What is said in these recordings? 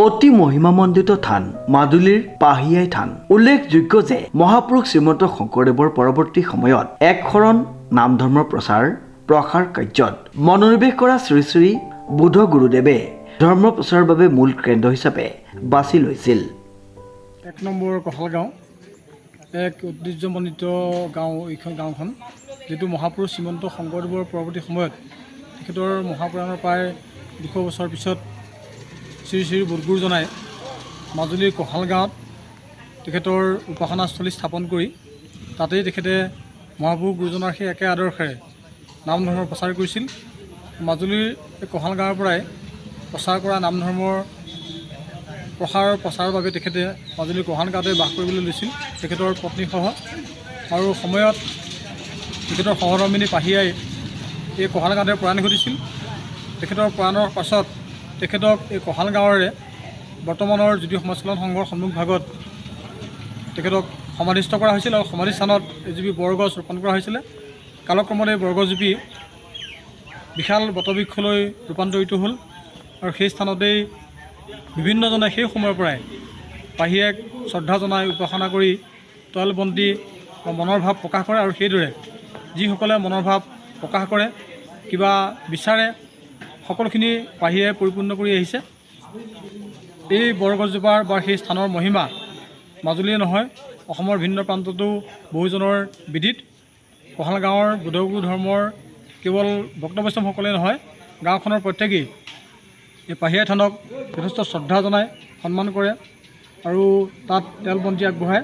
অতি মহিমামণ্ডিত থান মাজুলীৰ পাহিয়াই থান। উল্লেখযোগ্য যে মহাপুৰুষ শ্ৰীমন্ত শংকৰদেৱৰ পৰৱৰ্তী সময়ত একশৰণ নাম ধৰ্মৰ প্ৰসাৰ কাৰ্যত মনোনিৱেশ কৰা শ্ৰী শ্ৰী বুধ গুৰুদেৱে ধৰ্ম প্ৰচাৰৰ বাবে মূল কেন্দ্ৰ হিচাপে বাছি লৈছিল। 1 নম্বৰ কঁঠালগাঁও এক ঐতিহ্যমণ্ডিত গাঁও। এইখন গাঁওখন যিটো মহাপুৰুষ শ্ৰীমন্ত শংকৰদেৱৰ পৰৱৰ্তী সময়ত তেখেতৰ মহাপুৰাণৰ প্ৰায় 200 বছৰ পিছত শ্ৰী শ্ৰী বুধগুৰুজনাই মাজুলীৰ কঁঠালগাঁৱত তেখেতৰ উপাসনাস্থলী স্থাপন কৰি তাতেই তেখেতে মহাপুৰুষ গুৰুজনাৰ সেই একে আদৰ্শেৰে নাম ধৰ্মৰ প্ৰচাৰ কৰিছিল। মাজুলীৰ এই কঁঠালগাঁৱৰ পৰাই প্ৰচাৰ কৰা নাম ধৰ্মৰ প্ৰচাৰৰ বাবে তেখেতে মাজুলীৰ কঁঠালগাঁৱতে বাস কৰিবলৈ লৈছিল তেখেতৰ পত্নীসহ। আৰু সময়ত তেখেতৰ সহধৰ্মিনী পাহিয়াই এই কঁঠালগাঁৱতে প্ৰয়াণ ঘটিছিল। তেখেতৰ প্ৰয়াণৰ পাছত তেখেতক এই কঁঠালগাঁৱৰে বৰ্তমানৰ জ্যোতি সমাজ কল্যাণ সংঘৰ সন্মুখভাগত তেখেতক সমাধিস্থ কৰা হৈছিল আৰু সমাধিস্থানত এজোপি বৰগছ ৰোপণ কৰা হৈছিলে। কালক্ৰমত এই বৰগছজোপি বিশাল বটবৃক্ষলৈ ৰূপান্তৰিত হ'ল আৰু সেই স্থানতেই বিভিন্নজনে সেই সময়ৰ পৰাই পাহিয়াক শ্ৰদ্ধা জনাই উপাসনা কৰি তৈল বন্তি মনৰ ভাৱ প্ৰকাশ কৰে। আৰু সেইদৰে যিসকলে মনৰ ভাৱ প্ৰকাশ কৰে, কিবা বিচাৰে, সকলোখিনি পাহিয়াই পৰিপূৰ্ণ কৰি আহিছে। এই বৰগছজোপাৰ বা সেই স্থানৰ মহিমা মাজুলীয়ে নহয়, অসমৰ ভিন্ন প্ৰান্ততো বহুজনৰ বিদিত। কঁঠালগাঁৱৰ বুধগুৰু ধৰ্মৰ কেৱল ভক্ত বৈষ্ণৱসকলে নহয়, গাঁওখনৰ প্ৰত্যেকেই এই পাহিয়াই থানক যথেষ্ট শ্ৰদ্ধা জনায়, সন্মান কৰে আৰু তাত তেল বন্তি আগবঢ়ায়।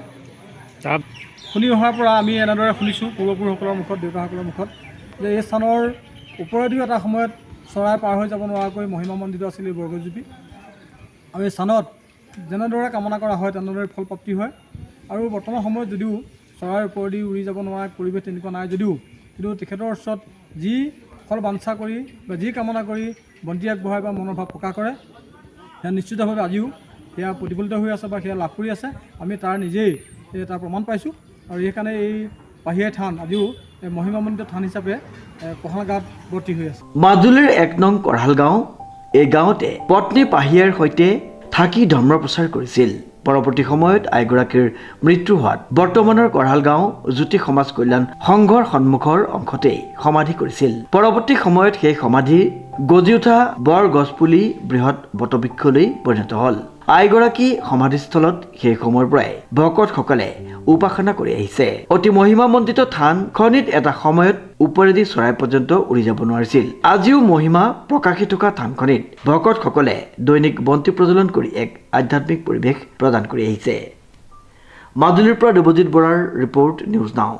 শুনি অহাৰ পৰা আমি এনেদৰে শুনিছোঁ পূৰ্বপুৰুষসকলৰ মুখত, দেউতাসকলৰ মুখত, যে এই স্থানৰ ওপৰেদিও এটা সময়ত চৰাই পাৰ হৈ যাব নোৱাৰাকৈ মহিমামণ্ডিত আছিল এই বৰগছজোপি। আৰু এই স্থানত যেনেদৰে কামনা কৰা হয় তেনেদৰে ফলপ্ৰাপ্তি হয়। আৰু বৰ্তমান সময়ত যদিও চৰাইৰ ওপৰেদি উৰি যাব নোৱাৰা পৰিৱেশ তেনেকুৱা নাই যদিও, কিন্তু তেখেতৰ ওচৰত যি ফল বাঞ্ছা কৰি বা যি কামনা কৰি বন্তি আগবঢ়াই বা মনৰ ভাৱ প্ৰকাশ কৰে, সেয়া নিশ্চিতভাৱে আজিও সেয়া প্ৰতিফলিত হৈ আছে বা সেয়া লাভ কৰি আছে। আমি তাৰ নিজেই তাৰ প্ৰমাণ পাইছোঁ। আৰু সেইকাৰণে এই পাহিয়াই থান আজিও মহিমামণ্ডিত থান হিচাপে কঁঠালগাঁৱত ভৰ্তি হৈ আছে। মাজুলীৰ 1 নং কঁঠালগাঁও, এই গাঁৱতে পত্নী পাহিয়াৰ সৈতে থাকি ধৰ্ম প্ৰচাৰ কৰিছিল। পৰৱৰ্তী সময়ত আইগৰাকীৰ মৃত্যু হোৱাত বৰ্তমানৰ কঁঠালগাঁও জ্যোতি সমাজ কল্যাণ সংঘৰ সন্মুখৰ অংশতেই সমাধি কৰিছিল। পৰৱৰ্তী সময়ত সেই সমাধি গজি উঠা বৰ গছপুলি বৃহৎ বটবৃক্ষলৈ পৰিণত হ'ল। আইগৰাকী সমাধিস্থলত সেই সময়ৰ পৰাই ভকতসকলে উপাসনা কৰি আহিছে। অতি মহিমামণ্ডিত থানখনিত এটা সময়ত ওপৰেদি চৰাই পৰ্যন্ত উৰি যাব নোৱাৰিছিল। আজিও মহিমা প্ৰকাশি থকা থানখনিত ভকতসকলে দৈনিক বন্তি প্ৰজ্বলন কৰি এক আধ্যাত্মিক পৰিৱেশ প্ৰদান কৰি আহিছে। মাজুলীৰ পৰা দেৱজিৎ বৰাৰ ৰিপৰ্ট, নিউজ নাও।